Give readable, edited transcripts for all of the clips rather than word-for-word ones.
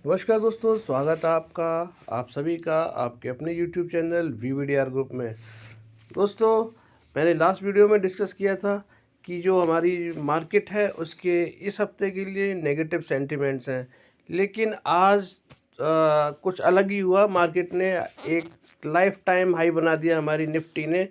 नमस्कार दोस्तों, स्वागत है आपका आप सभी का आपके अपने YouTube चैनल VVDR ग्रुप में। दोस्तों, मैंने लास्ट वीडियो में डिस्कस किया था कि जो हमारी मार्केट है उसके इस हफ्ते के लिए नेगेटिव सेंटिमेंट्स हैं, लेकिन आज कुछ अलग ही हुआ। मार्केट ने एक लाइफ टाइम हाई बना दिया हमारी निफ्टी ने।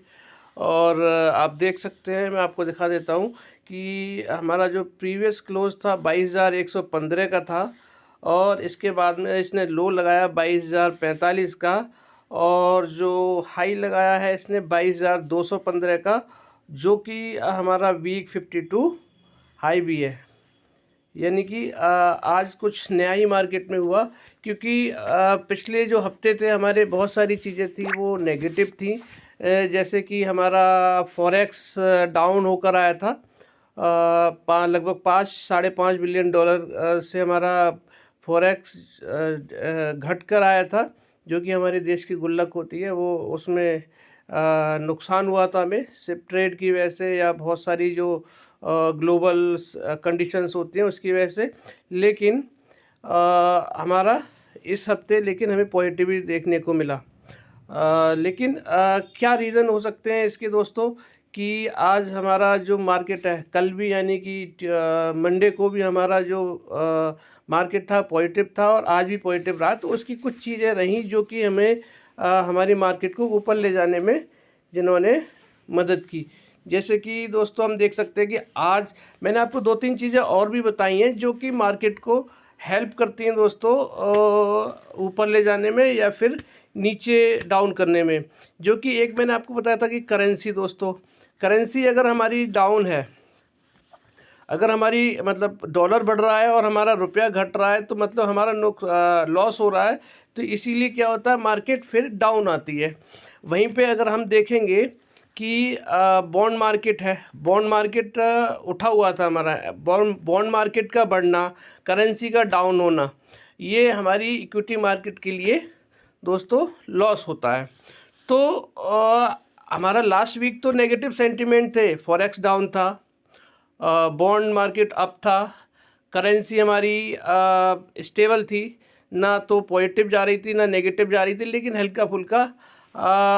और आप देख सकते हैं, मैं आपको दिखा देता हूँ कि हमारा जो प्रीवियस क्लोज था 22,115 का था, और इसके बाद में इसने लो लगाया 22,045 का, और जो हाई लगाया है इसने 22,215 का, जो कि हमारा वीक 52 हाई भी है। यानी कि आज कुछ नया ही मार्केट में हुआ, क्योंकि पिछले जो हफ्ते थे हमारे बहुत सारी चीज़ें थी वो नेगेटिव थी। जैसे कि हमारा फॉरेक्स डाउन होकर आया था, लगभग 5 साढ़े 5 बिलियन डॉलर से हमारा फॉरेक्स घट कर आया था, जो कि हमारे देश की गुल्लक होती है वो उसमें नुकसान हुआ था हमें, सिर्फ ट्रेड की वजह से या बहुत सारी जो ग्लोबल कंडीशंस होती हैं उसकी वजह से। लेकिन हमारा इस हफ्ते लेकिन हमें पॉजिटिव देखने को मिला। लेकिन क्या रीज़न हो सकते हैं इसके दोस्तों, कि आज हमारा जो मार्केट है, कल भी यानी कि मंडे को भी हमारा जो मार्केट था पॉजिटिव था और आज भी पॉजिटिव रहा, तो उसकी कुछ चीज़ें रहीं जो कि हमें हमारी मार्केट को ऊपर ले जाने में जिन्होंने मदद की। जैसे कि दोस्तों हम देख सकते हैं कि आज मैंने आपको 2-3 चीज़ें और भी बताई हैं जो कि मार्केट को हेल्प करती हैं दोस्तों, ऊपर ले जाने में या फिर नीचे डाउन करने में। जो कि एक मैंने आपको बताया था कि करेंसी दोस्तों, करेंसी अगर हमारी डाउन है, अगर हमारी मतलब डॉलर बढ़ रहा है और हमारा रुपया घट रहा है, तो मतलब हमारा लॉस हो रहा है, तो इसीलिए क्या होता है मार्केट फिर डाउन आती है। वहीं पे अगर हम देखेंगे कि बॉन्ड मार्केट है, बॉन्ड मार्केट उठा हुआ था हमारा, बॉन्ड मार्केट का बढ़ना, करेंसी का डाउन होना, ये हमारी इक्विटी मार्केट के लिए दोस्तों लॉस होता है। तो हमारा लास्ट वीक तो नेगेटिव सेंटिमेंट थे, फॉरेक्स डाउन था, बॉन्ड मार्केट अप था, करेंसी हमारी स्टेबल थी, ना तो पॉजिटिव जा रही थी ना नेगेटिव जा रही थी, लेकिन हल्का फुल्का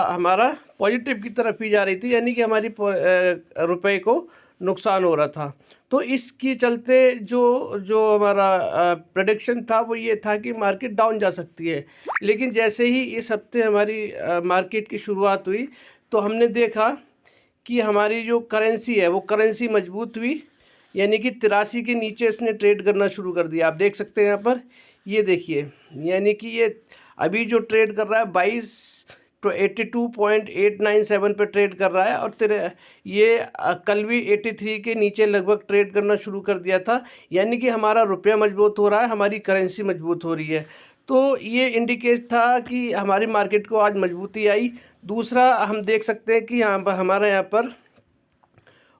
हमारा पॉजिटिव की तरफ ही जा रही थी, यानी कि हमारी रुपए को नुकसान हो रहा था। तो इसके चलते जो जो हमारा प्रेडिक्शन था वो ये था कि मार्केट डाउन जा सकती है। लेकिन जैसे ही इस हफ्ते हमारी मार्केट की शुरुआत हुई, तो हमने देखा कि हमारी जो करेंसी है वो करेंसी मजबूत हुई, यानी कि 83 के नीचे इसने ट्रेड करना शुरू कर दिया। आप देख सकते हैं यहाँ पर, ये देखिए, यानी कि ये अभी जो ट्रेड कर रहा है 82.897 पे ट्रेड कर रहा है, और तेरे ये कल भी 83 के नीचे लगभग ट्रेड करना शुरू कर दिया था। यानी कि हमारा रुपया मजबूत हो रहा है, हमारी करेंसी मजबूत हो रही है। तो ये इंडिकेट था कि हमारी मार्केट को आज मजबूती आई। दूसरा हम देख सकते हैं कि यहाँ पर हमारा यहाँ पर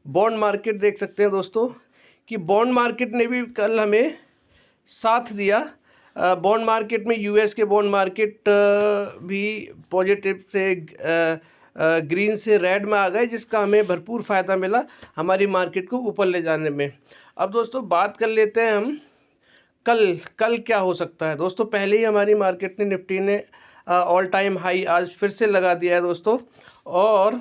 बॉन्ड मार्केट देख सकते हैं दोस्तों, कि बॉन्ड मार्केट ने भी कल हमें साथ दिया। बॉन्ड मार्केट में यूएस के बॉन्ड मार्केट भी पॉजिटिव से ग्रीन से रेड में आ गए, जिसका हमें भरपूर फ़ायदा मिला हमारी मार्केट को ऊपर ले जाने में। अब दोस्तों बात कर लेते हैं हम कल कल क्या हो सकता है। दोस्तों पहले ही हमारी मार्केट ने निफ्टी ने ऑल टाइम हाई आज फिर से लगा दिया है दोस्तों, और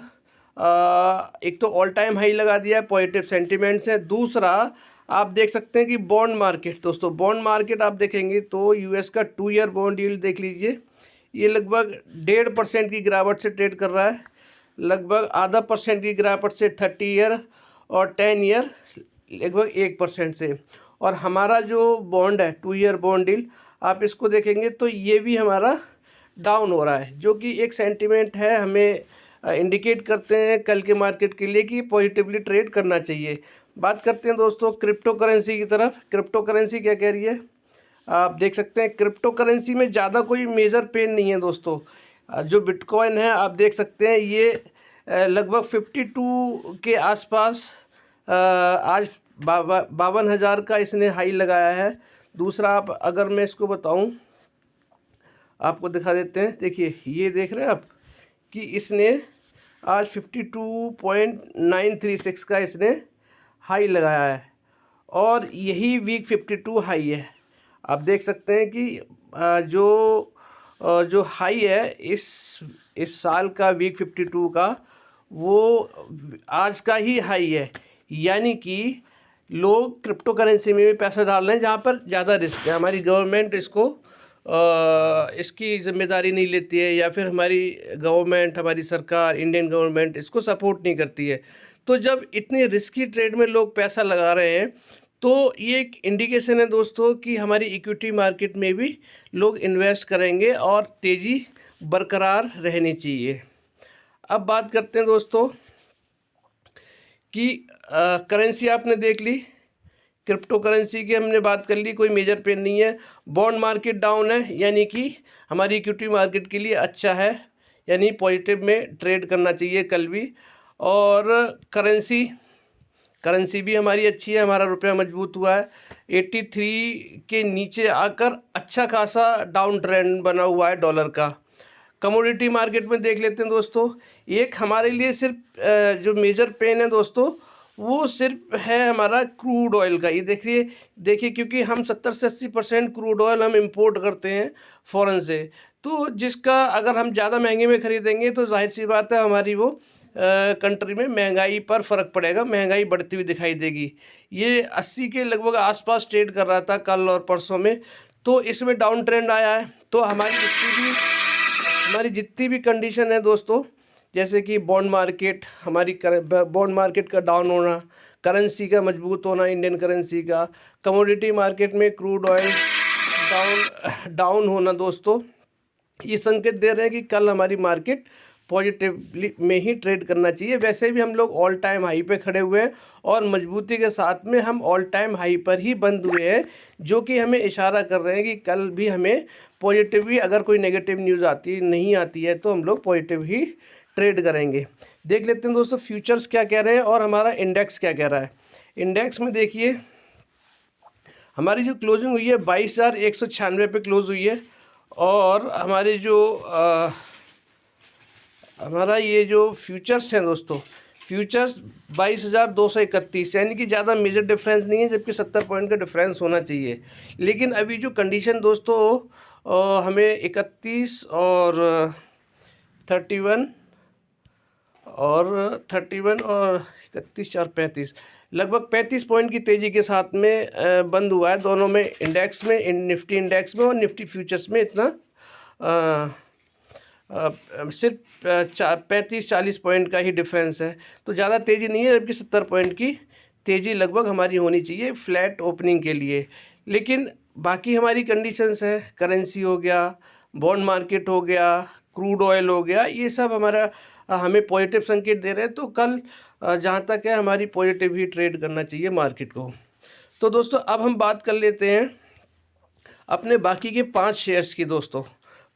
एक तो ऑल टाइम हाई लगा दिया है, पॉजिटिव सेंटिमेंट्स है। दूसरा आप देख सकते हैं कि बॉन्ड मार्केट, दोस्तों बॉन्ड मार्केट आप देखेंगे तो यूएस का 2 ईयर बॉन्ड यील्ड देख लीजिए, ये लगभग 1.5% की गिरावट से ट्रेड कर रहा है, लगभग ½ % की गिरावट से 30 ईयर, और 10 ईयर लगभग 1% से। और हमारा जो बॉन्ड है 2 ईयर बॉन्ड डील, आप इसको देखेंगे तो ये भी हमारा डाउन हो रहा है, जो कि एक सेंटिमेंट है, हमें इंडिकेट करते हैं कल के मार्केट के लिए कि पॉजिटिवली ट्रेड करना चाहिए। बात करते हैं दोस्तों क्रिप्टो करेंसी की तरफ। क्रिप्टो करेंसी क्या कह रही है, आप देख सकते हैं क्रिप्टो करेंसी में ज़्यादा कोई मेजर पेन नहीं है दोस्तों। जो बिटकॉइन है आप देख सकते हैं, ये लगभग 52 के आसपास आज 52,000 का इसने हाई लगाया है। दूसरा आप अगर मैं इसको बताऊं, आपको दिखा देते हैं, देखिए ये देख रहे हैं आप कि इसने आज 52.936 का इसने हाई लगाया है, और यही वीक 52 हाई है। आप देख सकते हैं कि जो हाई है इस साल का वीक 52 का, वो आज का ही हाई है। यानी कि लोग क्रिप्टो करेंसी में भी पैसा डाल रहे हैं जहाँ पर ज़्यादा रिस्क है। हमारी गवर्नमेंट इसकी जिम्मेदारी नहीं लेती है, या फिर हमारी गवर्नमेंट, हमारी सरकार, इंडियन गवर्नमेंट इसको सपोर्ट नहीं करती है। तो जब इतनी रिस्की ट्रेड में लोग पैसा लगा रहे हैं, तो ये एक इंडिकेशन है दोस्तों कि हमारी इक्विटी मार्केट में भी लोग इन्वेस्ट करेंगे और तेज़ी बरकरार रहनी चाहिए। अब बात करते हैं दोस्तों कि करेंसी आपने देख ली, क्रिप्टो करेंसी की हमने बात कर ली, कोई मेजर पेन नहीं है। बॉन्ड मार्केट डाउन है, यानी कि हमारी इक्विटी मार्केट के लिए अच्छा है, यानी पॉजिटिव में ट्रेड करना चाहिए कल भी। और करेंसी भी हमारी अच्छी है, हमारा रुपया मजबूत हुआ है। 83 के नीचे आकर अच्छा खासा डाउन ट्रेंड बना हुआ है डॉलर का। कमोडिटी मार्केट में देख लेते हैं दोस्तों, एक हमारे लिए सिर्फ जो मेजर पेन है दोस्तों, वो सिर्फ है हमारा क्रूड ऑयल का। ये देखिए क्योंकि हम 70 से 80% क्रूड ऑयल हम इंपोर्ट करते हैं फ़ॉरेन से, तो जिसका अगर हम ज़्यादा महंगे में ख़रीदेंगे तो जाहिर सी बात है हमारी वो कंट्री में महंगाई पर फ़र्क पड़ेगा, महंगाई बढ़ती हुई दिखाई देगी। ये 80 के लगभग आसपास ट्रेड कर रहा था कल और परसों में, तो इसमें डाउन ट्रेंड आया है। तो हमारी जितनी भी कंडीशन है दोस्तों, जैसे कि बॉन्ड मार्केट, बॉन्ड मार्केट का डाउन होना, करेंसी का मजबूत होना, इंडियन करेंसी का, कमोडिटी मार्केट में क्रूड ऑयल डाउन होना दोस्तों, ये संकेत दे रहे हैं कि कल हमारी मार्केट पॉजिटिवली में ही ट्रेड करना चाहिए। वैसे भी हम लोग ऑल टाइम हाई पे खड़े हुए हैं और मजबूती के साथ में हम ऑल टाइम हाई पर ही बंद हुए हैं, जो कि हमें इशारा कर रहे हैं कि कल भी हमें पॉजिटिव ही, अगर कोई नेगेटिव न्यूज़ नहीं आती है तो हम लोग पॉजिटिव ही ट्रेड करेंगे। देख लेते हैं दोस्तों फ्यूचर्स क्या कह रहे हैं और हमारा इंडेक्स क्या कह रहा है। इंडेक्स में देखिए हमारी जो क्लोजिंग हुई है 22,196 पे क्लोज हुई है, और हमारे हमारा ये जो फ्यूचर्स हैं दोस्तों, फ्यूचर्स 22,231, यानी कि ज़्यादा मेजर डिफरेंस नहीं है, जबकि 70 पॉइंट का डिफरेंस होना चाहिए। लेकिन अभी जो कंडीशन दोस्तों हमें 31 और 31 और 31 4 35 लगभग 35 पॉइंट की तेज़ी के साथ में बंद हुआ है दोनों में, इंडेक्स में, निफ्टी इंडेक्स में और निफ्टी फ्यूचर्स में। इतना सिर्फ 35-40 पॉइंट का ही डिफरेंस है, तो ज़्यादा तेज़ी नहीं है, जबकि 70 पॉइंट की तेज़ी लगभग हमारी होनी चाहिए फ्लैट ओपनिंग के लिए। लेकिन बाकी हमारी कंडीशंस है, करेंसी हो गया, बॉन्ड मार्केट हो गया, क्रूड ऑयल हो गया, ये सब हमें पॉजिटिव संकेत दे रहे हैं। तो कल जहाँ तक है हमारी पॉजिटिव ही ट्रेड करना चाहिए मार्केट को। तो दोस्तों अब हम बात कर लेते हैं अपने बाकी के 5 शेयर्स की। दोस्तों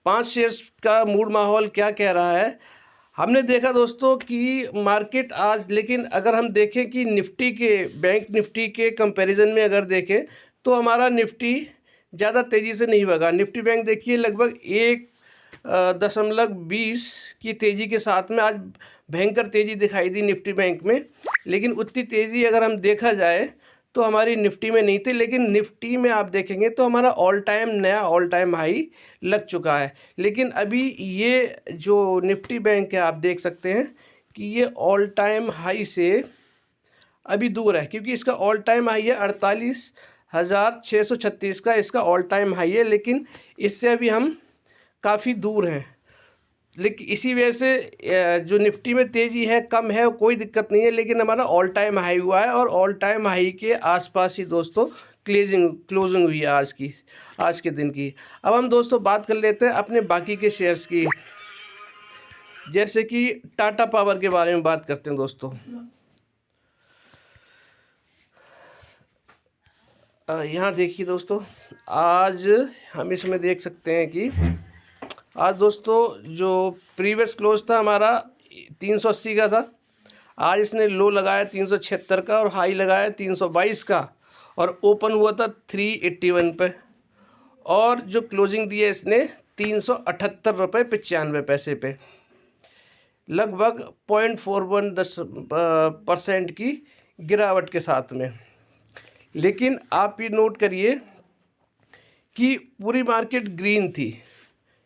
5 शेयर्स का मूड माहौल क्या कह रहा है। हमने देखा दोस्तों कि मार्केट आज, लेकिन अगर हम देखें कि बैंक निफ्टी के कंपैरिजन में अगर देखें तो हमारा निफ्टी ज़्यादा तेज़ी से नहीं भागा। निफ्टी बैंक देखिए लगभग 1.20 की तेज़ी के साथ में आज भयंकर तेज़ी दिखाई दी निफ्टी बैंक में, लेकिन उतनी तेज़ी अगर हम देखा जाए तो हमारी निफ्टी में नहीं थी। लेकिन निफ्टी में आप देखेंगे तो हमारा नया ऑल टाइम हाई लग चुका है। लेकिन अभी ये जो निफ्टी बैंक है आप देख सकते हैं कि ये ऑल टाइम हाई से अभी दूर है, क्योंकि इसका ऑल टाइम हाई है 48,636 का इसका ऑल टाइम हाई है, लेकिन इससे अभी हम काफ़ी दूर हैं। लेकिन इसी वजह से जो निफ्टी में तेज़ी है कम है, कोई दिक्कत नहीं है, लेकिन हमारा ऑल टाइम हाई हुआ है और ऑल टाइम हाई के आसपास ही दोस्तों क्लोजिंग हुई है आज के दिन की। अब हम दोस्तों बात कर लेते हैं अपने बाकी के शेयर्स की, जैसे कि टाटा पावर के बारे में बात करते हैं दोस्तों। यहाँ देखिए दोस्तों, आज हम इसमें देख सकते हैं कि आज दोस्तों जो प्रीवियस क्लोज था हमारा 380 का था, आज इसने लो लगाया 376 का और हाई लगाया 322 का, और ओपन हुआ था 381 पे, और जो क्लोजिंग दी है इसने 378 रुपये 95 पैसे पे, लगभग 0.41% की गिरावट के साथ में। लेकिन आप ये नोट करिए कि पूरी मार्केट ग्रीन थी,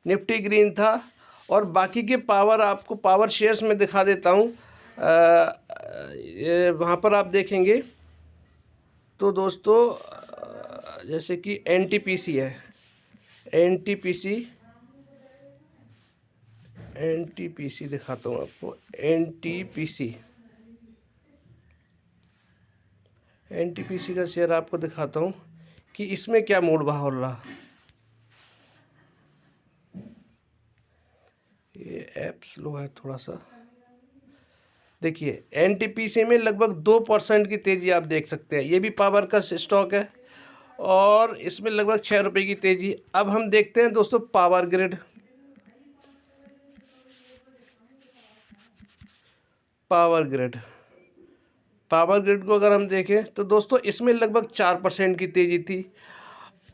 निफ्टी ग्रीन था, और बाकी के पावर आपको पावर शेयर्स में दिखा देता हूँ। वहाँ पर आप देखेंगे तो दोस्तों जैसे कि एनटीपीसी है, एनटीपीसी दिखाता हूँ आपको। एनटीपीसी का शेयर आपको दिखाता हूँ कि इसमें क्या मोड़ बहाव रहा। ये ऐप स्लो है थोड़ा सा। देखिए एनटीपीसी में लगभग 2% की तेज़ी आप देख सकते हैं। ये भी पावर का स्टॉक है और इसमें लगभग 6 रुपये की तेज़ी। अब हम देखते हैं दोस्तों पावर ग्रिड। पावर ग्रिड को अगर हम देखें तो दोस्तों इसमें लगभग 4% की तेज़ी थी।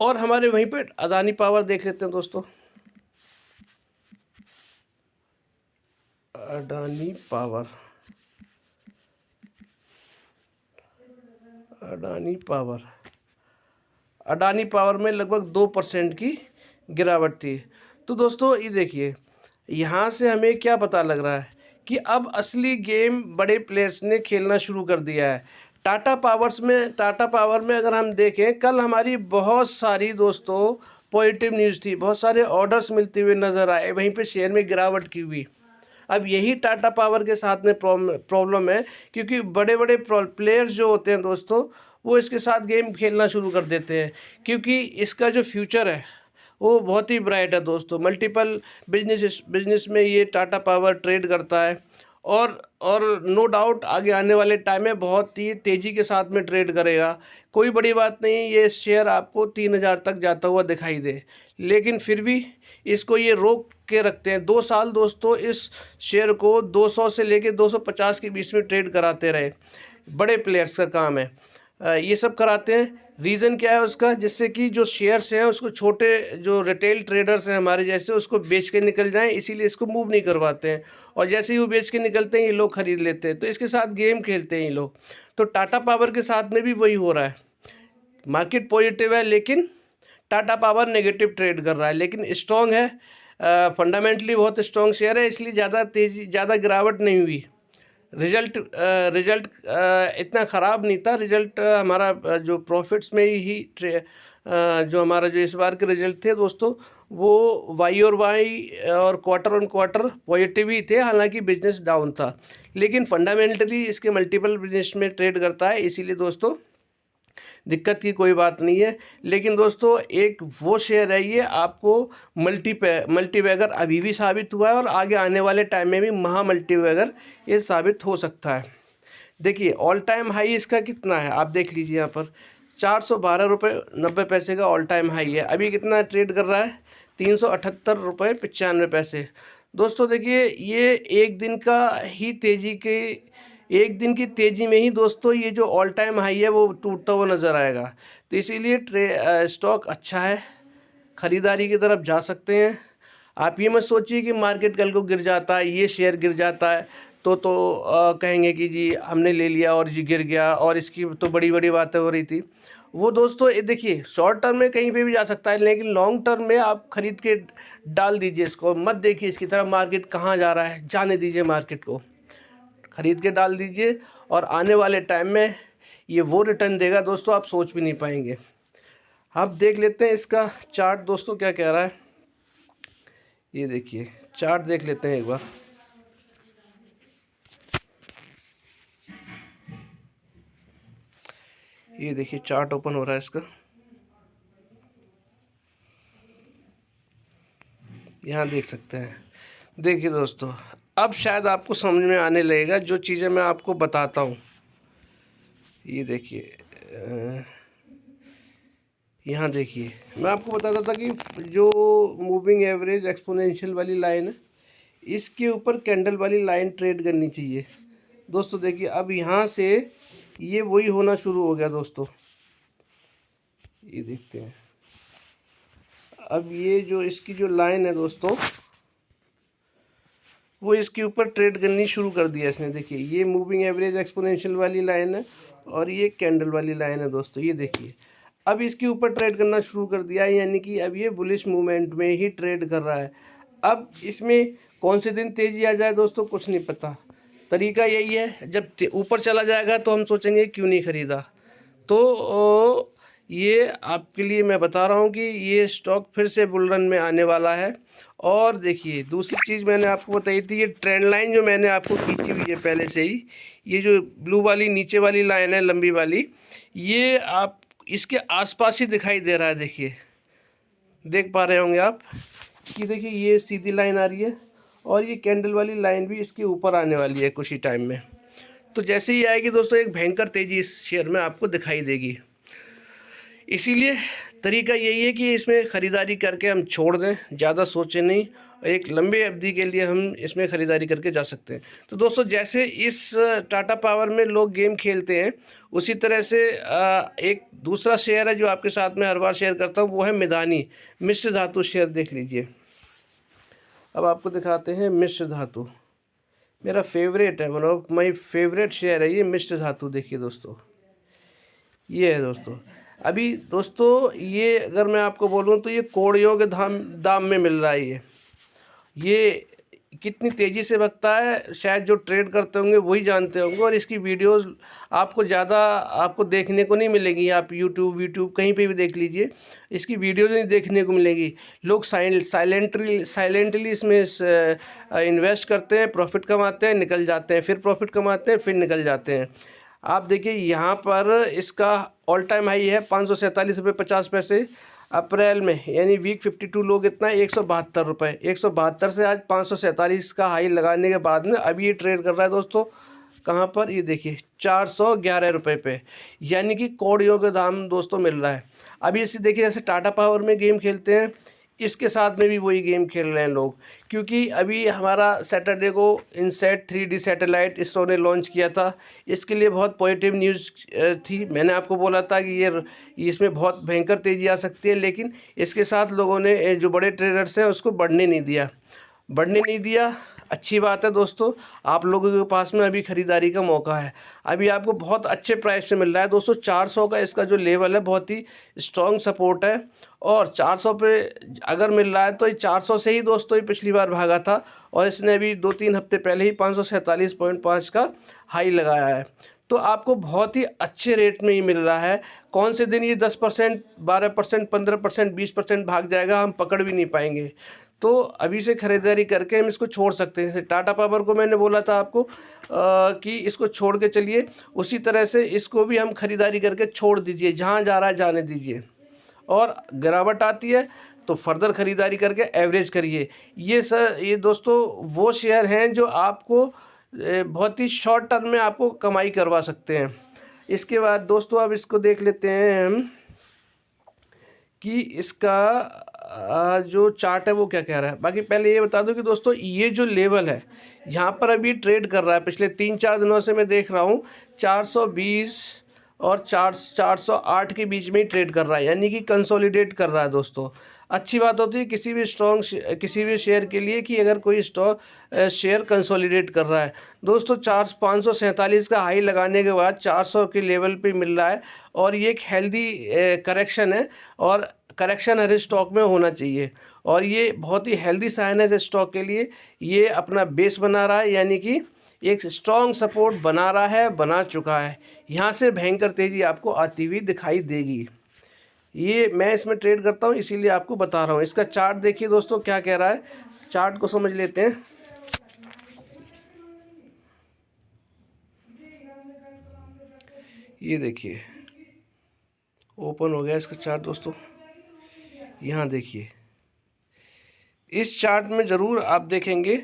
और हमारे वहीं पे अदानी पावर देख लेते हैं दोस्तों। अडानी पावर में लगभग 2% की गिरावट थी। तो दोस्तों ये देखिए, यहाँ से हमें क्या पता लग रहा है कि अब असली गेम बड़े प्लेयर्स ने खेलना शुरू कर दिया है। टाटा पावर में अगर हम देखें, कल हमारी बहुत सारी दोस्तों पॉजिटिव न्यूज़ थी, बहुत सारे ऑर्डर्स मिलते हुए नज़र आए, वहीं पे शेयर में गिरावट की हुई। अब यही टाटा पावर के साथ में प्रॉब्लम है, क्योंकि बड़े बड़े प्लेयर्स जो होते हैं दोस्तों, वो इसके साथ गेम खेलना शुरू कर देते हैं, क्योंकि इसका जो फ्यूचर है वो बहुत ही ब्राइट है दोस्तों। मल्टीपल बिजनेस में ये टाटा पावर ट्रेड करता है और नो डाउट आगे आने वाले टाइम में बहुत ही तेज़ी के साथ में ट्रेड करेगा। कोई बड़ी बात नहीं, ये शेयर आपको 3,000 तक जाता हुआ दिखाई दे, लेकिन फिर भी इसको ये रोक के रखते हैं। 2 साल दोस्तों इस शेयर को 200 से लेके 250 के बीच में ट्रेड कराते रहे। बड़े प्लेयर्स का काम है ये सब कराते हैं। रीज़न क्या है उसका, जिससे कि जो शेयर्स हैं उसको छोटे जो रिटेल ट्रेडर्स हैं हमारे जैसे, उसको बेच के निकल जाएं, इसीलिए इसको मूव नहीं करवाते हैं। और जैसे ही वो बेच के निकलते हैं ये लोग ख़रीद लेते हैं, तो इसके साथ गेम खेलते हैं ये लोग। तो टाटा पावर के साथ में भी वही हो रहा है। मार्केट पॉजिटिव है लेकिन टाटा पावर नेगेटिव ट्रेड कर रहा है, लेकिन स्ट्रॉन्ग है, फंडामेंटली बहुत स्ट्रॉन्ग शेयर है, इसलिए ज़्यादा गिरावट नहीं हुई। रिजल्ट इतना ख़राब नहीं था। रिजल्ट हमारा जो प्रॉफिट्स में ही जो हमारा जो इस बार के रिजल्ट थे दोस्तों, वो वाई और क्वार्टर ऑन क्वार्टर पॉजिटिव ही थे, हालांकि बिजनेस डाउन था। लेकिन फंडामेंटली इसके मल्टीपल बिजनेस में ट्रेड करता है, इसीलिए दोस्तों दिक्कत की कोई बात नहीं है। लेकिन दोस्तों एक वो शेयर है, ये आपको मल्टीबैगर अभी भी साबित हुआ है और आगे आने वाले टाइम में भी महा मल्टीबैगर ये साबित हो सकता है। देखिए ऑल टाइम हाई इसका कितना है, आप देख लीजिए यहाँ पर 412 रुपये 90 पैसे का ऑल टाइम हाई है। अभी कितना ट्रेड कर रहा है, 378 रुपये 95 पैसे। दोस्तों देखिए ये एक दिन की तेज़ी में ही दोस्तों ये जो ऑल टाइम हाई है वो टूटता हुआ नज़र आएगा। तो इसीलिए स्टॉक अच्छा है, ख़रीदारी की तरफ जा सकते हैं। आप ये मत सोचिए कि मार्केट कल को गिर जाता है, ये शेयर गिर जाता है तो कहेंगे कि जी हमने ले लिया और जी गिर गया और इसकी तो बड़ी बड़ी बातें हो रही थी। वो दोस्तों ये देखिए शॉर्ट टर्म में कहीं पे भी जा सकता है, लेकिन लॉन्ग टर्म में आप ख़रीद के डाल दीजिए इसको, मत देखिए इसकी तरफ मार्केट कहाँ जा रहा है, जाने दीजिए मार्केट को, ख़रीद के डाल दीजिए और आने वाले टाइम में ये वो रिटर्न देगा दोस्तों, आप सोच भी नहीं पाएंगे। आप देख लेते हैं इसका चार्ट दोस्तों क्या कह रहा है। ये देखिए चार्ट देख लेते हैं एक बार। ये देखिए चार्ट ओपन हो रहा है इसका, यहाँ देख सकते हैं। देखिए दोस्तों अब शायद आपको समझ में आने लगेगा जो चीज़ें मैं आपको बताता हूँ। ये देखिए यहाँ देखिए मैं आपको बताता था कि जो मूविंग एवरेज एक्सपोनेंशियल वाली लाइन है, इसके ऊपर कैंडल वाली लाइन ट्रेड करनी चाहिए दोस्तों। देखिए अब यहाँ से ये वही होना शुरू हो गया दोस्तों, ये देखते हैं। अब ये जो इसकी जो लाइन है दोस्तों, वो इसके ऊपर ट्रेड करनी शुरू कर दिया इसने। देखिए ये मूविंग एवरेज एक्सपोनेंशियल वाली लाइन है और ये कैंडल वाली लाइन है दोस्तों, ये देखिए। अब इसके ऊपर ट्रेड करना शुरू कर दिया है, यानी कि अब ये बुलिश मूवमेंट में ही ट्रेड कर रहा है। अब इसमें कौन से दिन तेज़ी आ जाए दोस्तों कुछ नहीं पता। तरीका यही है, जब ऊपर चला जाएगा तो हम सोचेंगे क्यों नहीं ख़रीदा। तो ये आपके लिए मैं बता रहा हूँ कि ये स्टॉक फिर से बुल रन में आने वाला है। और देखिए दूसरी चीज़ मैंने आपको बताई थी, ये ट्रेंड लाइन जो मैंने आपको खींची हुई है पहले से ही, ये जो ब्लू वाली नीचे वाली लाइन है लंबी वाली, ये आप इसके आसपास ही दिखाई दे रहा है। देखिए देख पा रहे होंगे आप कि देखिए ये सीधी लाइन आ रही है और ये कैंडल वाली लाइन भी इसके ऊपर आने वाली है कुछ ही टाइम में। तो जैसे ही आएगी दोस्तों एक भयंकर तेज़ी इस शेयर में आपको दिखाई देगी। इसीलिए तरीका यही है कि इसमें ख़रीदारी करके हम छोड़ दें, ज़्यादा सोचें नहीं, एक लंबे अवधि के लिए हम इसमें ख़रीदारी करके जा सकते हैं। तो दोस्तों जैसे इस टाटा पावर में लोग गेम खेलते हैं, उसी तरह से एक दूसरा शेयर है जो आपके साथ में हर बार शेयर करता हूँ, वो है मिधानी मिश्र धातु शेयर। देख लीजिए, अब आपको दिखाते हैं मिश्र धातु, मेरा फेवरेट है, one of my favourite share है ये मिश्र धातु। देखिए दोस्तों ये है दोस्तों, अभी दोस्तों ये अगर मैं आपको बोलूँ तो ये कोड़ियों के दाम में मिल रहा है। ये कितनी तेज़ी से भगता है शायद जो ट्रेड करते होंगे वही जानते होंगे। और इसकी वीडियोस आपको ज़्यादा आपको देखने को नहीं मिलेगी, आप यूट्यूब कहीं पे भी देख लीजिए, इसकी वीडियोस नहीं देखने को मिलेगी। लोग साइलेंटली इसमें इन्वेस्ट करते हैं, प्रॉफिट कमाते हैं, निकल जाते हैं, फिर प्रॉफिट कमाते हैं, फिर निकल जाते हैं। आप देखिए यहाँ पर इसका ऑल टाइम हाई है 547 रुपये 50 पैसे अप्रैल में, यानी वीक 52 लोग इतना है 172 रुपये। 172 से आज 547 का हाई लगाने के बाद में अभी ये ट्रेड कर रहा है दोस्तों कहाँ पर, ये देखिए 411 रुपये पे, यानी कि कौड़ियों के दाम दोस्तों मिल रहा है। अभी इसे देखिए जैसे टाटा पावर में गेम खेलते हैं, इसके साथ में भी वही गेम खेल रहे हैं लोग, क्योंकि अभी हमारा सैटरडे को इनसेट 3D सैटेलाइट इसरो ने लॉन्च किया था। इसके लिए बहुत पॉजिटिव न्यूज़ थी, मैंने आपको बोला था कि ये इसमें बहुत भयंकर तेज़ी आ सकती है, लेकिन इसके साथ लोगों ने जो बड़े ट्रेडर्स हैं उसको बढ़ने नहीं दिया। अच्छी बात है दोस्तों, आप लोगों के पास में अभी ख़रीदारी का मौका है, अभी आपको बहुत अच्छे प्राइस से मिल रहा है दोस्तों। 400 का इसका जो लेवल है बहुत ही स्ट्रॉन्ग सपोर्ट है, और 400 पे अगर मिल रहा है तो ये 400 से ही दोस्तों ये पिछली बार भागा था, और इसने अभी 2-3 हफ्ते पहले ही 547.5 का हाई लगाया है। तो आपको बहुत ही अच्छे रेट में ही मिल रहा है। कौन से दिन ये 10%, 12%, 15%, 20% भाग जाएगा हम पकड़ भी नहीं पाएंगे। तो अभी से ख़रीदारी करके हम इसको छोड़ सकते हैं। जैसे टाटा पावर को मैंने बोला था आपको कि इसको छोड़ के चलिए, उसी तरह से इसको भी हम ख़रीदारी करके छोड़ दीजिए, जहाँ जा रहा है जाने दीजिए, और गिरावट आती है तो फर्दर ख़रीदारी करके एवरेज करिए। ये दोस्तों वो शेयर हैं जो आपको बहुत ही शॉर्ट टर्म में आपको कमाई करवा सकते हैं। इसके बाद दोस्तों अब इसको देख लेते हैं हम कि इसका जो चार्ट है वो क्या कह रहा है। बाकी पहले ये बता दूं कि दोस्तों ये जो लेवल है यहाँ पर अभी ट्रेड कर रहा है, पिछले 3-4 दिनों से मैं देख रहा हूँ 420 और 408 के बीच में ही ट्रेड कर रहा है, यानी कि कंसोलिडेट कर रहा है दोस्तों। अच्छी बात होती है किसी भी शेयर के लिए कि अगर कोई शेयर कंसोलिडेट कर रहा है दोस्तों। 547 का हाई लगाने के बाद 400 के लेवल पे मिल रहा है, और ये एक हेल्दी करेक्शन है, और करेक्शन हर स्टॉक में होना चाहिए, और ये बहुत ही हेल्दी साइन है इस स्टॉक के लिए। ये अपना बेस बना रहा है, यानी कि एक स्ट्रॉन्ग सपोर्ट बना रहा है, बना चुका है। यहाँ से भयंकर तेज़ी आपको आती हुई दिखाई देगी। ये मैं इसमें ट्रेड करता हूँ इसीलिए आपको बता रहा हूँ। इसका चार्ट देखिए दोस्तों क्या कह रहा है, चार्ट को समझ लेते हैं। ये देखिए ओपन हो गया इसका चार्ट दोस्तों, यहाँ देखिए इस चार्ट में ज़रूर आप देखेंगे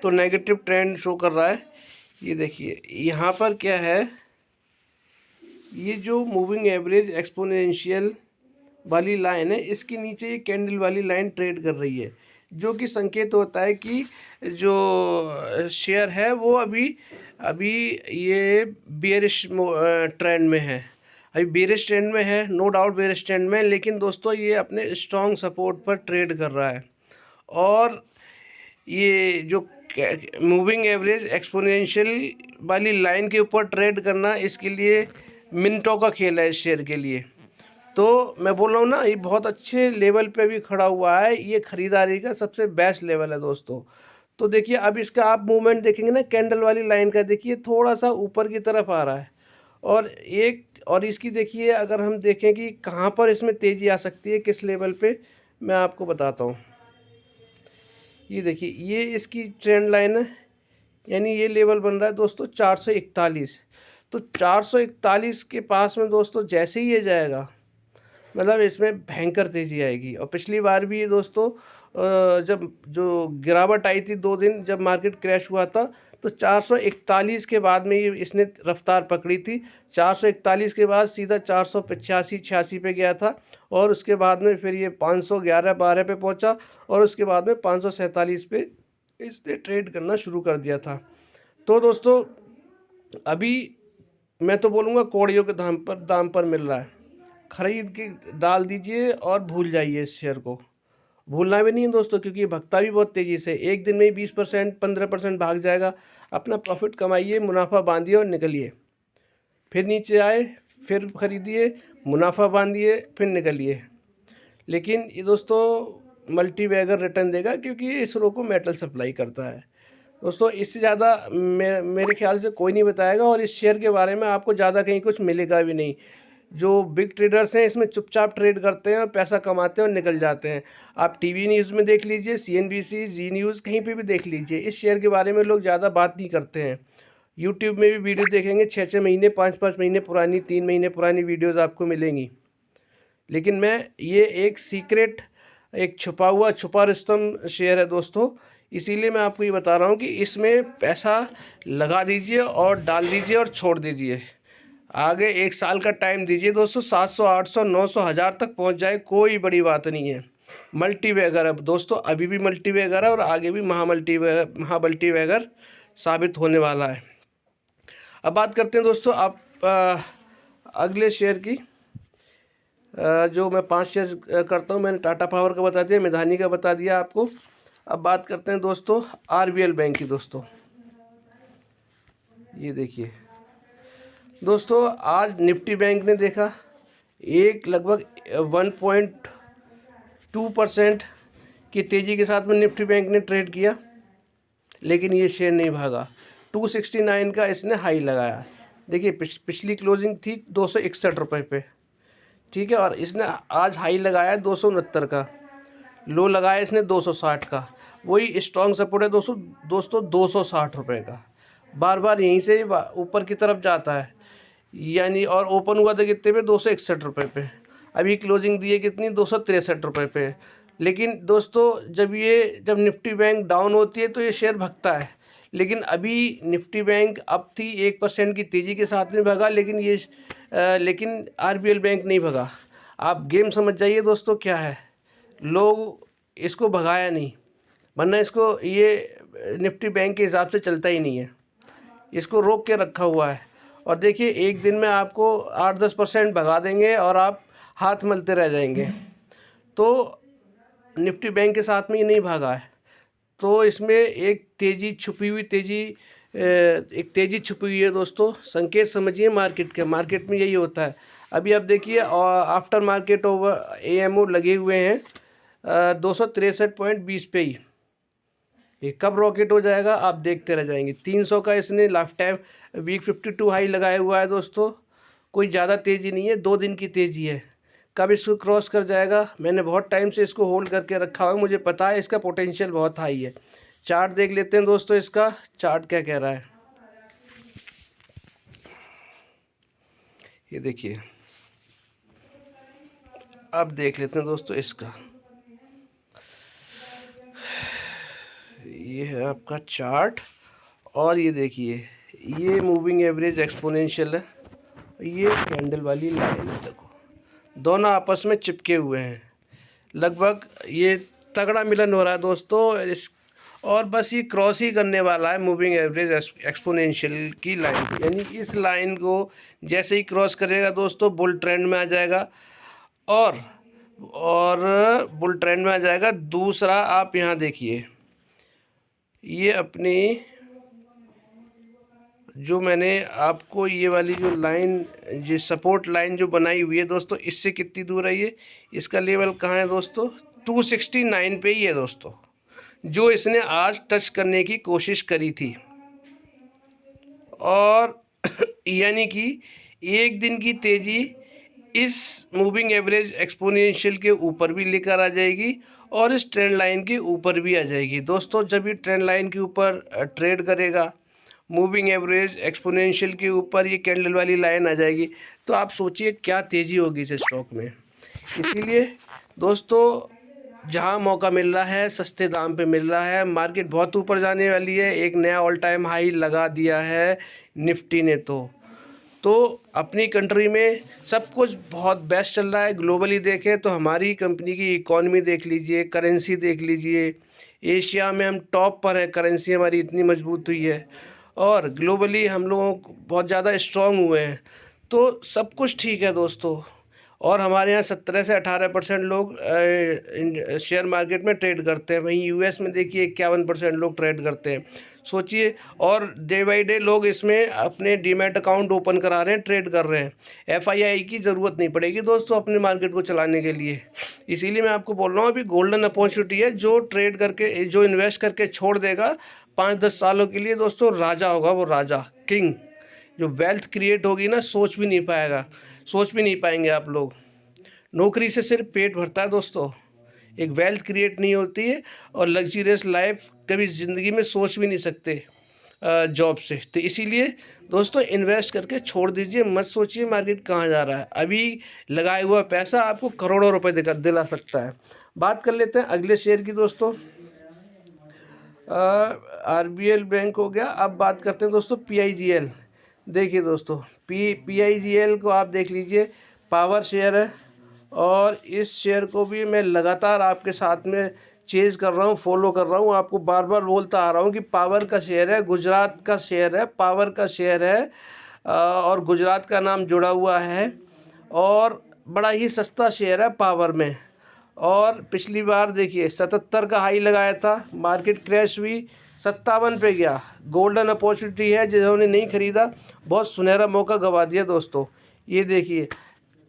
तो नेगेटिव ट्रेंड शो कर रहा है। ये देखिए यहाँ पर क्या है, ये जो मूविंग एवरेज एक्सपोनेंशियल वाली लाइन है इसके नीचे ये कैंडल वाली लाइन ट्रेड कर रही है, जो कि संकेत होता है कि जो शेयर है वो अभी ये बेयरिश ट्रेंड में है, अभी बेयरिश ट्रेंड में है, नो डाउट बेयरिश ट्रेंड में, लेकिन दोस्तों ये अपने स्ट्रॉन्ग सपोर्ट पर ट्रेड कर रहा है। और ये जो मूविंग एवरेज एक्सपोनेंशियल वाली लाइन के ऊपर ट्रेड करना इसके लिए मिनटों का खेल है इस शेयर के लिए। तो मैं बोल रहा हूँ ना, ये बहुत अच्छे लेवल पे भी खड़ा हुआ है, ये ख़रीदारी का सबसे बेस्ट लेवल है दोस्तों। तो देखिए अब इसका आप मूवमेंट देखेंगे ना, कैंडल वाली लाइन का देखिए थोड़ा सा ऊपर की तरफ आ रहा है। और इसकी देखिए अगर हम देखें कि कहाँ पर इसमें तेज़ी आ सकती है, किस लेवल पे, मैं आपको बताता हूँ। ये देखिए ये इसकी ट्रेंड लाइन है, यानी ये लेवल बन रहा है दोस्तों 441। तो 441 के पास में दोस्तों जैसे ही ये जाएगा, मतलब इसमें भयंकर तेज़ी आएगी। और पिछली बार भी ये दोस्तों जब जो गिरावट आई थी 2 दिन, जब मार्केट क्रैश हुआ था, तो 441 के बाद में ये इसने रफ्तार पकड़ी थी। 441 के बाद सीधा 485-86 पे गया था, और उसके बाद में फिर ये 511-12 पे पहुंचा, और उसके बाद में 547 पे इसने ट्रेड करना शुरू कर दिया था। तो दोस्तों अभी मैं तो बोलूँगा कौड़ियों के दाम पर मिल रहा है, ख़रीद के डाल दीजिए और भूल जाइए इस शेयर को। भूलना भी नहीं है दोस्तों, क्योंकि ये भगता भी बहुत तेज़ी से, एक दिन में ही 20% 15% भाग जाएगा। अपना प्रॉफिट कमाइए, मुनाफा बांधिए और निकलिए। फिर नीचे आए, फिर ख़रीदिए, मुनाफा बांधिए, फिर निकलिए। लेकिन ये दोस्तों मल्टी बैगर रिटर्न देगा, क्योंकि ये इसरो को मेटल सप्लाई करता है दोस्तों। इससे ज़्यादा मेरे ख्याल से कोई नहीं बताएगा, और इस शेयर के बारे में आपको ज़्यादा कहीं कुछ मिलेगा भी नहीं। जो बिग ट्रेडर्स हैं इसमें चुपचाप ट्रेड करते हैं और पैसा कमाते हैं और निकल जाते हैं। आप टीवी न्यूज़ में देख लीजिए, CNBC, जी न्यूज़, कहीं पे भी देख लीजिए, इस शेयर के बारे में लोग ज़्यादा बात नहीं करते हैं। यूट्यूब में भी वीडियो देखेंगे, 6-6 महीने 5-5 महीने पुरानी, 3 महीने पुरानी वीडियोज़ आपको मिलेंगी। लेकिन मैं ये एक सीक्रेट, एक छुपा रुस्तम शेयर है दोस्तों, इसीलिए मैं आपको ये बता रहा हूँ कि इसमें पैसा लगा दीजिए और डाल दीजिए और छोड़ दीजिए। आगे 1 साल का टाइम दीजिए दोस्तों, 700, 800, 900, 1000 तक पहुँच जाए, कोई बड़ी बात नहीं है। मल्टी बैगर है दोस्तों, अभी भी मल्टी बैगर है, और आगे भी मल्टी बैगर साबित होने वाला है। अब बात करते हैं दोस्तों आप अगले शेयर की। जो मैं 5 शेयर करता हूँ, मैंने टाटा पावर का बता दिया, मेधानी का बता दिया आपको। अब बात करते हैं दोस्तों RBL बैंक की। दोस्तों ये देखिए दोस्तों, आज निफ्टी बैंक ने देखा एक लगभग 1.2% की तेज़ी के साथ में निफ्टी बैंक ने ट्रेड किया, लेकिन ये शेयर नहीं भागा। 269 का इसने हाई लगाया। देखिए पिछली क्लोजिंग थी 261 रुपये पे, ठीक है, और इसने आज हाई लगाया 269 का, लो लगाया इसने 260 का। वही स्ट्रॉन्ग सपोर्ट है दोस्तों 260 रुपये का, बार बार यहीं से ऊपर की तरफ जाता है, यानी। और ओपन हुआ था कितने पे, 261 रुपये पे। अभी क्लोजिंग दी है कितनी, 263 रुपये पे। लेकिन दोस्तों जब निफ्टी बैंक डाउन होती है तो ये शेयर भगता है, लेकिन अभी निफ्टी बैंक अब थी 1% की तेज़ी के साथ में भगा, लेकिन RBL बैंक नहीं भगा। आप गेम समझ जाइए दोस्तों क्या है, लोग इसको भगाया नहीं, वरना इसको ये निफ्टी बैंक के हिसाब से चलता ही नहीं है, इसको रोक के रखा हुआ है। और देखिए एक दिन में आपको 8-10% भगा देंगे और आप हाथ मलते रह जाएंगे। तो निफ्टी बैंक के साथ में ये नहीं भागा है, तो इसमें एक तेज़ी छुपी हुई है दोस्तों। संकेत समझिए मार्केट में यही होता है। अभी आप देखिए आफ्टर मार्केट ओवर AMO लगे हुए हैं 263.20 पे ही। ये कब रॉकेट हो जाएगा आप देखते रह जाएंगे। 300 का इसने लास्ट टाइम वीक 52 हाई लगाया हुआ है दोस्तों, कोई ज़्यादा तेज़ी नहीं है, 2 दिन की तेज़ी है। कब इसको क्रॉस कर जाएगा, मैंने बहुत टाइम से इसको होल्ड करके रखा हुआ है, मुझे पता है इसका पोटेंशियल बहुत हाई है। चार्ट देख लेते हैं दोस्तों, इसका चार्ट क्या कह रहा है। ये देखिए, अब देख लेते हैं दोस्तों इसका, ये है आपका चार्ट। और ये देखिए, ये मूविंग एवरेज एक्सपोनेंशियल है, ये कैंडल वाली लाइन है, देखो दोनों आपस में चिपके हुए हैं, लगभग ये तगड़ा मिलन हो रहा है दोस्तों। और बस ये क्रॉस ही करने वाला है मूविंग एवरेज एक्सपोनेंशियल की लाइन, यानी इस लाइन को जैसे ही क्रॉस करेगा दोस्तों बुल ट्रेंड में आ जाएगा। और बुल ट्रेंड में आ जाएगा। दूसरा आप यहाँ देखिए, ये अपनी जो मैंने आपको ये वाली जो लाइन, ये सपोर्ट लाइन जो बनाई हुई है दोस्तों, इससे कितनी दूर है ये, इसका लेवल कहाँ है दोस्तों, 269 पे ही है दोस्तों, जो इसने आज टच करने की कोशिश करी थी। और यानी कि एक दिन की तेज़ी इस मूविंग एवरेज एक्सपोनेंशियल के ऊपर भी लेकर आ जाएगी और इस ट्रेंड लाइन के ऊपर भी आ जाएगी दोस्तों। जब ये ट्रेंड लाइन के ऊपर ट्रेड करेगा, मूविंग एवरेज एक्सपोनेंशियल के ऊपर ये कैंडल वाली लाइन आ जाएगी, तो आप सोचिए क्या तेज़ी होगी इस स्टॉक में। इसीलिए दोस्तों, जहां मौका मिल रहा है, सस्ते दाम पे मिल रहा है, मार्केट बहुत ऊपर जाने वाली है, एक नया ऑल टाइम हाई लगा दिया है निफ्टी ने। तो अपनी कंट्री में सब कुछ बहुत बेस्ट चल रहा है। ग्लोबली देखें तो हमारी कंपनी की इकॉनमी देख लीजिए, करेंसी देख लीजिए, एशिया में हम टॉप पर हैं, करेंसी हमारी इतनी मजबूत हुई है और ग्लोबली हम लोग बहुत ज़्यादा स्ट्रॉन्ग हुए हैं। तो सब कुछ ठीक है दोस्तों। और हमारे यहाँ 17 से 18% लोग शेयर मार्केट में ट्रेड करते हैं, वहीं यूएस में देखिए 51% लोग ट्रेड करते हैं। सोचिए, और डे बाई डे लोग इसमें अपने डीमैट अकाउंट ओपन करा रहे हैं, ट्रेड कर रहे हैं। एफआईआई की ज़रूरत नहीं पड़ेगी दोस्तों अपने मार्केट को चलाने के लिए। इसीलिए मैं आपको बोल रहा हूँ, अभी गोल्डन अपॉर्चुनिटी है। जो ट्रेड करके, जो इन्वेस्ट करके छोड़ देगा 5-10 सालों के लिए दोस्तों, राजा होगा वो, राजा, किंग। जो वेल्थ क्रिएट होगी ना, सोच भी नहीं पाएगा, सोच भी नहीं पाएंगे आप लोग। नौकरी से सिर्फ पेट भरता है दोस्तों, एक वेल्थ क्रिएट नहीं होती है। और लग्जरियस लाइफ कभी ज़िंदगी में सोच भी नहीं सकते जॉब से। तो इसीलिए दोस्तों, इन्वेस्ट करके छोड़ दीजिए, मत सोचिए मार्केट कहाँ जा रहा है। अभी लगाया हुआ पैसा आपको करोड़ों रुपए दिला सकता है। बात कर लेते हैं अगले शेयर की दोस्तों। आरबीएल बैंक हो गया। अब बात करते हैं दोस्तों पीआईजीएल। देखिए दोस्तों, पीआईजीएल को आप देख लीजिए, पावर शेयर है और इस शेयर को भी मैं लगातार आपके साथ में चेज़ कर रहा हूँ, फॉलो कर रहा हूँ। आपको बार बार बोलता आ रहा हूँ कि पावर का शेयर है, गुजरात का शेयर है, पावर का शेयर है और गुजरात का नाम जुड़ा हुआ है और बड़ा ही सस्ता शेयर है पावर में। और पिछली बार देखिए 77 का हाई लगाया था, मार्केट क्रैश हुई, 57 पे गया। गोल्डन अपॉर्चुनिटी है, जिन्होंने नहीं खरीदा बहुत सुनहरा मौका गंवा दिया दोस्तों। ये देखिए,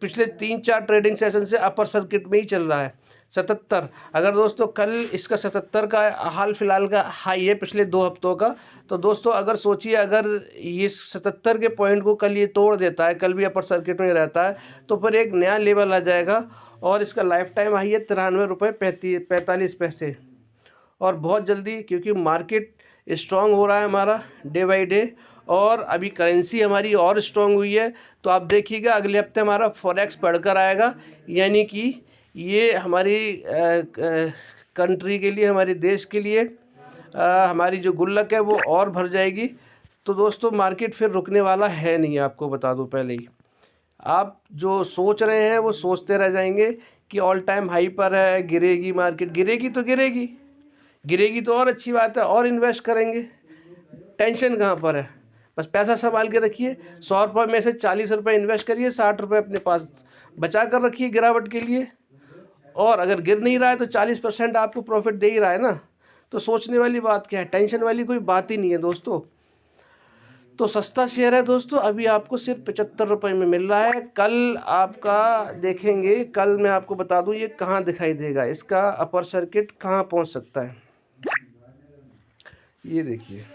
पिछले 3-4 ट्रेडिंग सेशन से अपर सर्किट में ही चल रहा है 77। अगर दोस्तों कल इसका 77 का हाल फिलहाल का हाई है पिछले 2 हफ्तों का, तो दोस्तों अगर सोचिए, अगर ये 77 के पॉइंट को कल ये तोड़ देता है, कल भी अपर सर्किट में रहता है, तो फिर एक नया लेवल आ जाएगा और इसका लाइफ टाइम हाई है 93 रुपये 45 पैसे। और बहुत जल्दी, क्योंकि मार्केट स्ट्रांग हो रहा है हमारा डे बाई डे और अभी करेंसी हमारी और स्ट्रांग हुई है, तो आप देखिएगा अगले हफ्ते हमारा फॉरेक्स बढ़कर आएगा। यानी कि ये हमारी कंट्री के लिए, हमारे देश के लिए हमारी जो गुल्लक है वो और भर जाएगी। तो दोस्तों, मार्केट फिर रुकने वाला है नहीं, आपको बता दूं पहले ही। आप जो सोच रहे हैं वो सोचते रह जाएंगे कि ऑल टाइम हाई पर है, गिरेगी मार्केट। गिरेगी तो गिरेगी, गिरेगी तो और अच्छी बात है, और इन्वेस्ट करेंगे। टेंशन कहाँ पर है, बस पैसा संभाल के रखिए। 100 रुपये में से 40 रुपये इन्वेस्ट करिए, 60 रुपये अपने पास बचा कर रखिए गिरावट के लिए। और अगर गिर नहीं रहा है तो 40% आपको प्रॉफिट दे ही रहा है ना, तो सोचने वाली बात क्या है, टेंशन वाली कोई बात ही नहीं है दोस्तों। तो सस्ता शेयर है दोस्तों, अभी आपको सिर्फ 75 रुपये में मिल रहा है। कल आपका देखेंगे, कल मैं आपको बता दूं ये कहाँ दिखाई देगा, इसका अपर सर्किट कहाँ पहुंच सकता है। ये देखिए,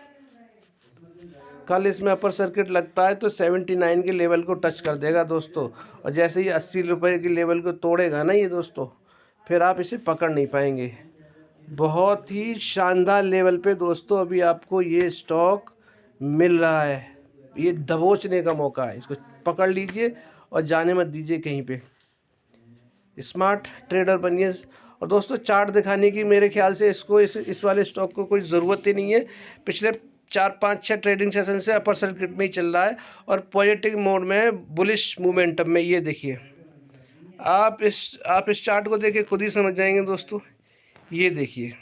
कल इसमें अपर सर्किट लगता है तो 79 के लेवल को टच कर देगा दोस्तों। और जैसे ही 80 रुपये के लेवल को तोड़ेगा ना ये दोस्तों, फिर आप इसे पकड़ नहीं पाएंगे। बहुत ही शानदार लेवल पे दोस्तों अभी आपको ये स्टॉक मिल रहा है। ये दबोचने का मौका है, इसको पकड़ लीजिए और जाने मत दीजिए कहीं पे। स्मार्ट ट्रेडर बनिए। और दोस्तों, चार्ट दिखाने की मेरे ख्याल से इसको इस वाले स्टॉक को कोई ज़रूरत ही नहीं है। पिछले 4-5-6 ट्रेडिंग सेशन से अपर सर्किट में ही चल रहा है और पॉजिटिव मोड में, बुलिश मोमेंटम में। ये देखिए, आप इस चार्ट को देखिए, खुद ही समझ जाएंगे दोस्तों। ये देखिए,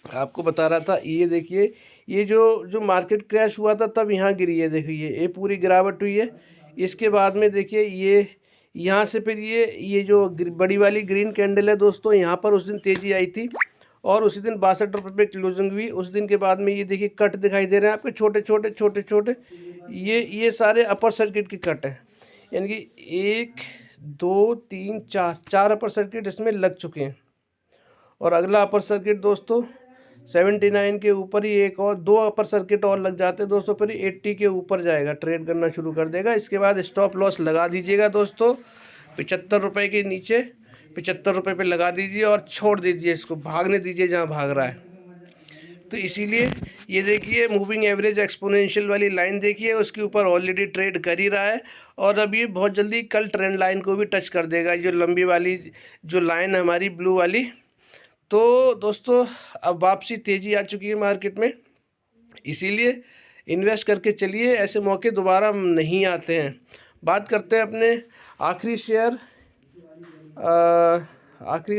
आपको बता रहा था, ये देखिए, ये जो मार्केट क्रैश हुआ था तब यहाँ गिरी है, देखिए ये पूरी गिरावट हुई है। इसके बाद में देखिए ये यहाँ से फिर ये जो बड़ी वाली ग्रीन कैंडल है दोस्तों, यहाँ पर उस दिन तेज़ी आई थी और उसी दिन 62 रुपये पे क्लोजिंग हुई। उस दिन के बाद में ये देखिए कट दिखाई दे रहे हैं आपके छोटे छोटे छोटे छोटे, ये सारे अपर सर्किट की कट हैं, यानी कि 1 2 3 4 अपर सर्किट इसमें लग चुके हैं। और अगला अपर सर्किट दोस्तों 79 के ऊपर ही एक और 2 अपर सर्किट और लग जाते हैं दोस्तों, फिर 80 के ऊपर जाएगा, ट्रेड करना शुरू कर देगा। इसके बाद स्टॉप लॉस लगा दीजिएगा दोस्तों 75 रुपये के नीचे, 75 रुपये पे लगा दीजिए और छोड़ दीजिए, इसको भागने दीजिए जहाँ भाग रहा है। तो इसीलिए ये देखिए मूविंग एवरेज एक्सपोनेंशियल वाली लाइन देखिए, उसके ऊपर ऑलरेडी ट्रेड कर ही रहा है और अब ये बहुत जल्दी कल ट्रेंड लाइन को भी टच कर देगा, जो लंबी वाली जो लाइन है हमारी ब्लू वाली। तो दोस्तों अब वापसी तेज़ी आ चुकी है मार्केट में, इसीलिए इन्वेस्ट करके चलिए, ऐसे मौके दोबारा नहीं आते हैं। बात करते हैं अपने आखिरी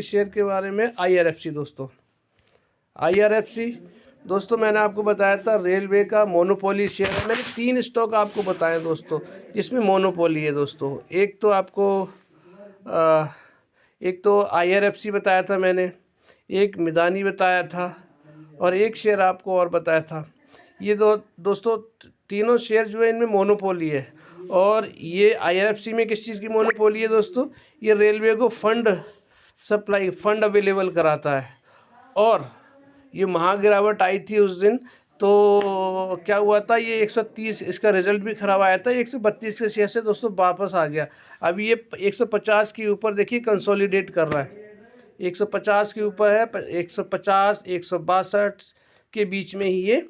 शेयर के बारे में, IRFC दोस्तों। IRFC दोस्तों मैंने आपको बताया था रेलवे का मोनोपोली शेयर है। मैंने 3 स्टॉक आपको बताए दोस्तों जिसमें मोनोपोली है दोस्तों। एक तो IRFC बताया था मैंने, एक मिदानी बताया था और एक शेयर आपको और बताया था। ये दोस्तों तीनों शेयर जो है इनमें मोनोपोली है। और ये IRFC में किस चीज़ की मोनोपोली है दोस्तों, ये रेलवे को फंड अवेलेबल कराता है। और ये महागिरावट आई थी उस दिन, तो क्या हुआ था, ये 130 इसका रिजल्ट भी ख़राब आया था, 132 के शेयर से दोस्तों वापस आ गया। अभी ये 150 के ऊपर देखिए कंसोलिडेट कर रहा है, 150 के ऊपर है, 150 162 के बीच में ही ये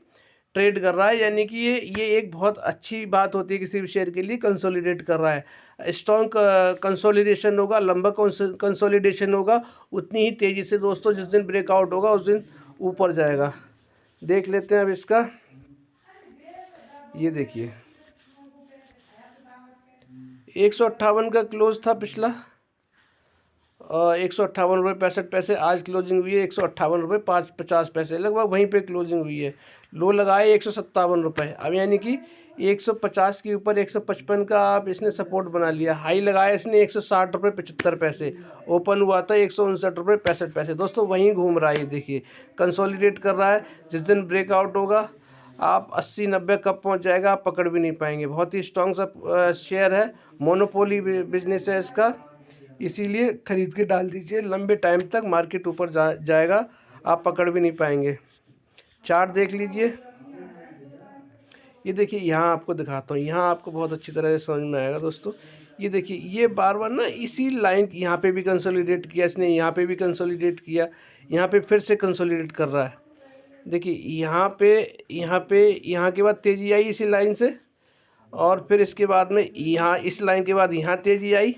ट्रेड कर रहा है। यानी कि ये एक बहुत अच्छी बात होती है किसी भी शेयर के लिए, कंसोलिडेट कर रहा है। स्ट्रॉन्ग कंसोलिडेशन होगा, लंबा कंसोलिडेशन होगा, उतनी ही तेज़ी से दोस्तों जिस दिन ब्रेकआउट होगा उस दिन ऊपर जाएगा। देख लेते हैं अब इसका, ये देखिए 158 का क्लोज था पिछला, 158.65 रुपये। आज क्लोजिंग हुई है 158.50 रुपये, लगभग वहीं पे क्लोजिंग हुई है। लो लगाए 157 रुपये। अब यानी कि 150 के ऊपर 155 का आप इसने सपोर्ट बना लिया। हाई लगाया इसने 160.75 रुपये, ओपन हुआ था 159.65 रुपये। दोस्तों वहीं घूम रहा है, ये देखिए कंसोलिडेट कर रहा है। जिस दिन ब्रेकआउट होगा आप 80-90 कब पहुंच जाएगा आप पकड़ भी नहीं पाएंगे। बहुत ही स्ट्रॉन्ग सा शेयर है, मोनोपोली बिजनेस है इसका, इसीलिए ख़रीद के डाल दीजिए। लंबे टाइम तक मार्केट ऊपर जाएगा, आप पकड़ भी नहीं पाएंगे। चार्ट देख लीजिए, ये देखिए यहाँ आपको दिखाता हूँ, यहाँ आपको बहुत अच्छी तरह से समझ में आएगा दोस्तों। ये देखिए ये बार बार ना इसी लाइन, यहाँ पे भी कंसोलिडेट किया इसने, यहाँ पे भी कंसोलिडेट किया, यहाँ पे फिर से कंसोलिडेट कर रहा है। देखिए यहाँ के बाद तेज़ी आई इसी लाइन से, और फिर इसके बाद में यहाँ इस लाइन के बाद यहाँ तेज़ी आई।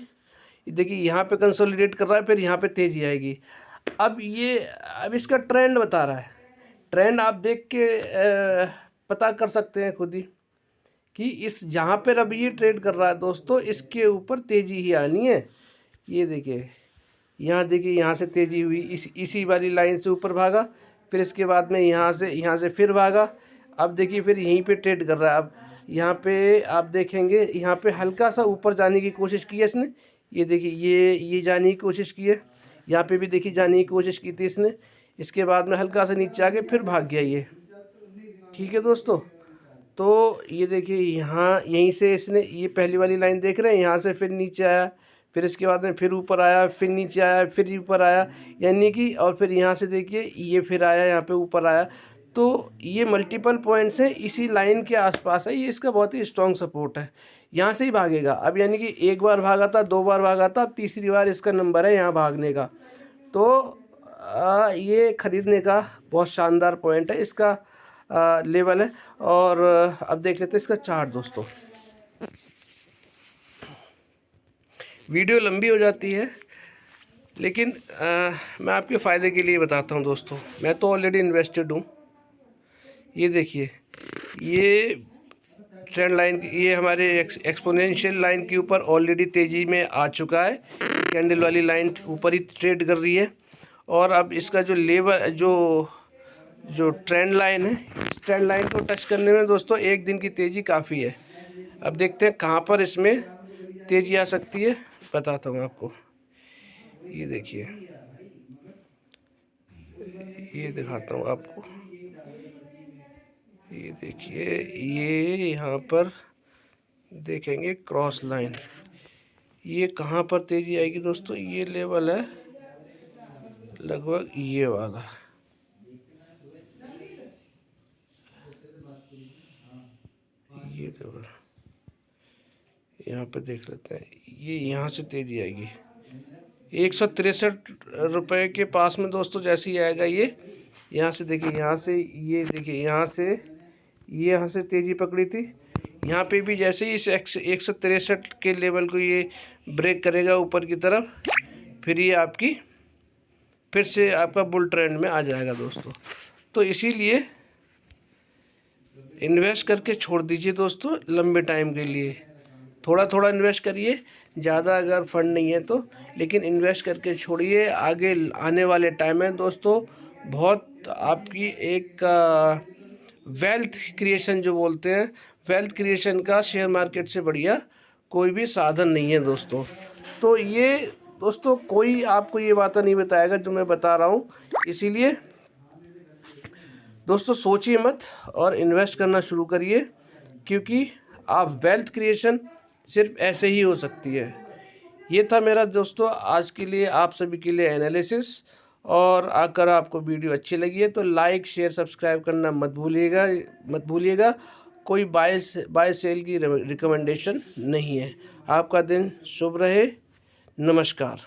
देखिए यहाँ पे कंसोलिडेट कर रहा है, फिर यहाँ पे तेज़ी आएगी। अब इसका ट्रेंड बता रहा है, ट्रेंड आप देख के पता कर सकते हैं खुद ही कि इस जहाँ पर अब ये ट्रेड कर रहा है दोस्तों, इसके ऊपर तेज़ी ही आनी है। ये देखिए यहाँ से तेज़ी हुई, इसी वाली लाइन से ऊपर भागा, फिर इसके बाद में यहाँ से फिर भागा। अब देखिए फिर यहीं पे ट्रेड कर रहा है। अब यहाँ पे आप देखेंगे, यहाँ पे हल्का सा ऊपर जाने की कोशिश की है इसने। ये देखिए ये जाने की कोशिश की है, यहाँ पे भी देखिए जाने की कोशिश की थी इसने। इसके बाद में हल्का सा नीचे आके फिर भाग गया ये। ठीक है दोस्तों, तो ये देखिए यहीं से इसने ये पहली वाली लाइन देख रहे हैं, यहाँ से फिर नीचे आया, फिर इसके बाद में फिर ऊपर आया, फिर नीचे आया, फिर ऊपर आया, यानी कि और फिर यहाँ से देखिए ये फिर आया, यहाँ पे ऊपर आया। तो ये मल्टीपल पॉइंट्स हैं, इसी लाइन के आसपास है, ये इसका बहुत ही स्ट्रॉन्ग सपोर्ट है। यहाँ से ही भागेगा। अब यानी कि एक बार भागा था, 2 बार भागा था, अब तीसरी बार इसका नंबर है यहाँ भागने का। तो ये ख़रीदने का बहुत शानदार पॉइंट है, इसका लेवल है। और अब देख लेते हैं इसका चार्ट दोस्तों। वीडियो लंबी हो जाती है, लेकिन मैं आपके फ़ायदे के लिए बताता हूँ दोस्तों। मैं तो ऑलरेडी इन्वेस्टेड हूँ। ये देखिए ये ट्रेंड लाइन, ये हमारे एक्सपोनेंशियल लाइन के ऊपर ऑलरेडी तेज़ी में आ चुका है। कैंडल वाली लाइन ऊपर ही ट्रेड कर रही है, और अब इसका जो लेवल जो ट्रेंड लाइन है, इस ट्रेंड लाइन को टच करने में दोस्तों एक दिन की तेज़ी काफ़ी है। अब देखते हैं कहाँ पर इसमें तेज़ी आ सकती है, बताता हूँ आपको। ये देखिए ये दिखाता हूँ आपको, ये देखिए, ये यहाँ पर देखेंगे क्रॉस लाइन, ये कहाँ पर तेज़ी आएगी दोस्तों, ये लेवल है लगभग ये वाला, ये लेवल यहाँ पे देख लेते हैं, ये यहाँ से तेज़ी आएगी 163 रुपये के पास में दोस्तों। जैसे ही आएगा ये, यहाँ से देखिए, यहाँ से ये देखिए, यहाँ से तेज़ी पकड़ी थी, यहाँ पे भी जैसे ही इस 163 के लेवल को ये ब्रेक करेगा ऊपर की तरफ, फिर ये आपकी फिर से आपका बुल ट्रेंड में आ जाएगा दोस्तों। तो इसीलिए इन्वेस्ट करके छोड़ दीजिए दोस्तों लंबे टाइम के लिए, थोड़ा थोड़ा इन्वेस्ट करिए, ज़्यादा अगर फंड नहीं है तो, लेकिन इन्वेस्ट करके छोड़िए। आगे आने वाले टाइम में दोस्तों बहुत आपकी एक वेल्थ क्रिएशन जो बोलते हैं, वेल्थ क्रिएशन का शेयर मार्केट से बढ़िया कोई भी साधन नहीं है दोस्तों। तो ये दोस्तों कोई आपको ये बातें नहीं बताएगा जो मैं बता रहा हूँ, इसीलिए दोस्तों सोचिए मत और इन्वेस्ट करना शुरू करिए, क्योंकि आप वेल्थ क्रिएशन सिर्फ ऐसे ही हो सकती है। ये था मेरा दोस्तों आज के लिए, आप सभी के लिए एनालिसिस। और अगर आपको वीडियो अच्छी लगी है तो लाइक शेयर सब्सक्राइब करना मत भूलिएगा। कोई बाय सेल की रिकमेंडेशन नहीं है। आपका दिन शुभ रहे। नमस्कार।